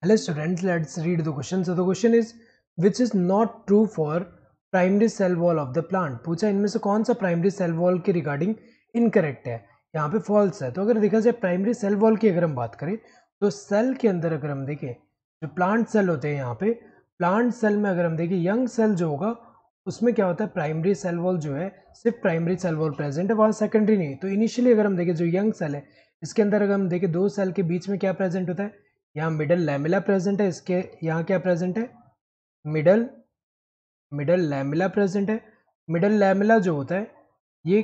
Hello students, let's read the question. So the question is, which is not true for primary cell wall of the plant. पूछा इनमें से कौन सा primary cell wall के regarding incorrect है। यहाँ पे फॉल्स है। तो अगर देखा जाए प्राइमरी सेल वॉल की अगर हम बात करें तो सेल के अंदर अगर हम देखें जो प्लांट सेल होते हैं, यहाँ पे प्लांट सेल में अगर हम देखें यंग सेल जो होगा उसमें क्या होता है, प्राइमरी सेल वॉल जो है सिर्फ प्राइमरी सेल वॉल प्रेजेंट है, वहाँ सेकेंडरी नहीं। तो इनिशियली अगर हम देखें जो यंग सेल है इसके अंदर अगर हम देखें दो सेल के बीच में क्या प्रेजेंट होता है, यहाँ मिडल लैमेला प्रेजेंट है, इसके यहाँ क्या प्रेजेंट है, मिडल लैमेला प्रेजेंट है। मिडल लैमेला जो होता है ये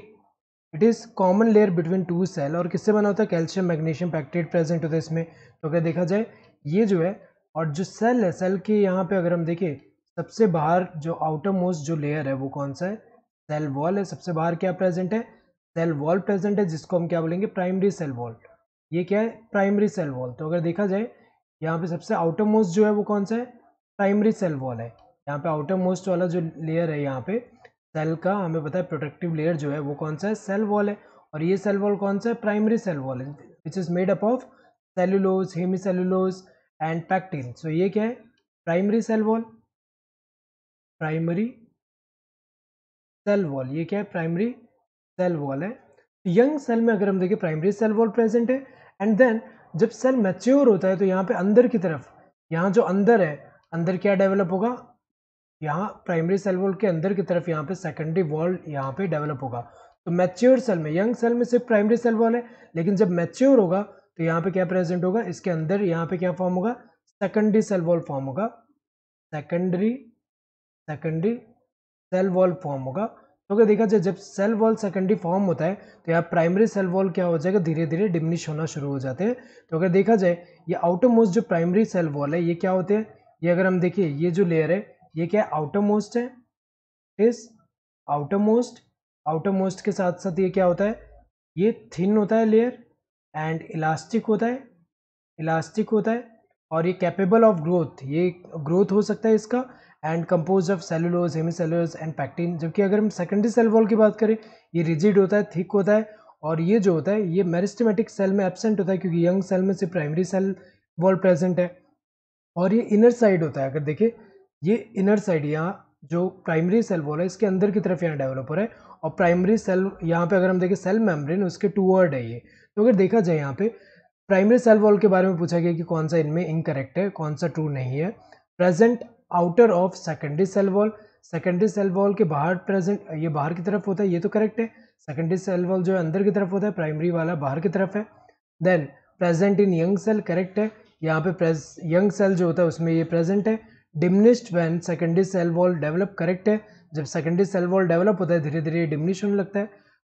it is common layer between two cell और किससे बना होता है, कैल्शियम मैग्नीशियम पैक्टेट प्रेजेंट होता है इसमें। तो अगर देखा जाए ये जो है, और जो सेल है सेल के यहाँ पे अगर हम देखें सबसे बाहर जो आउटर मोस्ट जो लेयर है वो कौन सा है, सेल वॉल है। सबसे बाहर क्या प्रेजेंट है, सेल वॉल प्रेजेंट है, जिसको हम क्या बोलेंगे, प्राइमरी सेल वॉल। ये क्या है, प्राइमरी सेल वॉल। तो अगर देखा जाए यहाँ पे सबसे आउटर मोस्ट जो है वो कौन सा है, प्राइमरी सेल वॉल है। यहाँ पे आउटर मोस्ट वाला जो लेयर है यहाँ पे सेल का हमें पता है प्रोटेक्टिव लेयर जो है वो कौन सा है, सेल वॉल है। और ये सेल वॉल कौन सा है, प्राइमरी सेल वॉल है, which is made up of cellulose, hemicellulose and pectin. So ये क्या है, primary cell wall, primary cell wall. ये क्या है, प्राइमरी सेल वॉल है। यंग सेल में अगर हम देखें प्राइमरी सेल वॉल प्रेजेंट है। एंड देन जब सेल मैच्योर होता है तो यहाँ पे अंदर की तरफ, यहाँ जो अंदर है, अंदर क्या डेवलप होगा, यहाँ प्राइमरी सेल वॉल के अंदर की तरफ यहाँ पे सेकेंडरी वॉल यहाँ पे डेवलप होगा। तो मैच्योर सेल में, यंग सेल में सिर्फ प्राइमरी सेल वॉल है, लेकिन जब मैच्योर होगा तो यहाँ पे क्या प्रेजेंट होगा, इसके अंदर यहाँ पे क्या फॉर्म होगा, सेकेंडरी सेल वॉल फॉर्म होगा, secondary secondary cell wall form होगा। तो अगर देखा जाए जब सेल वॉल सेकेंडरी फॉर्म होता है तो यहाँ प्राइमरी सेल वॉल क्या हो जाएगा, धीरे धीरे डिमिनिश होना शुरू हो जाते हैं। तो अगर देखा जाए ये आउटर मोस्ट जो प्राइमरी सेल वॉल है ये क्या होते हैं, ये अगर हम देखिए ये जो लेयर है ये क्या है, आउटर मोस्ट है, इस आउटर मोस्ट, आउटर मोस्ट के साथ साथ ये क्या होता है, ये थिन होता है लेयर एंड इलास्टिक होता है, इलास्टिक होता है और ये कैपेबल ऑफ ग्रोथ, ये ग्रोथ हो सकता है इसका, and compose of cellulose, hemicellulose and pectin. जबकि अगर हम सेकेंडरी सेल वॉल की बात करें ये रिजिड होता है, थिक होता है, और ये जो होता है ये मेरिस्टेमेटिक सेल में एब्सेंट होता है क्योंकि यंग सेल में सिर्फ प्राइमरी सेल वॉल प्रेजेंट है। और ये इनर साइड होता है, अगर देखें ये इनर साइड, यहाँ जो प्राइमरी सेल वॉल है इसके अंदर की तरफ यहाँ डेवलप हो रहा है, और प्राइमरी सेल यहाँ पे अगर हम देखें सेल मेम्ब्रेन उसके टूवर्ड है ये। तो अगर देखा जाए यहाँ पे प्राइमरी सेल वॉल के बारे में पूछा गया कि कौन सा इनमें इनकरेक्ट है, कौन सा ट्रू नहीं है। Present outer of secondary cell wall, secondary cell wall के बाहर प्रेजेंट, ये बाहर की तरफ होता है, ये तो करेक्ट है। सेकेंडरी सेल वॉल जो है अंदर की तरफ होता है, प्राइमरी वाला बाहर की तरफ है। Then present in young cell, correct है, यहाँ पे यंग सेल जो होता है उसमें ये प्रेजेंट है। Diminished when secondary cell wall develop, correct है, जब सेकेंडरी सेल वॉल डेवलप होता है धीरे धीरे डिमिनिश होने लगता है।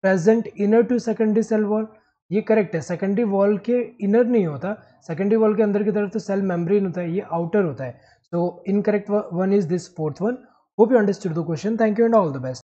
Present inner to secondary cell wall, ये करेक्ट है, सेकेंडरी वॉल के इनर नहीं होता, सेकेंडरी वॉल के अंदर की तरफ तो सेल मेम्ब्रेन होता है, ये आउटर होता है। So incorrect one is this fourth one. Hope you understood the question, thank you and all the best.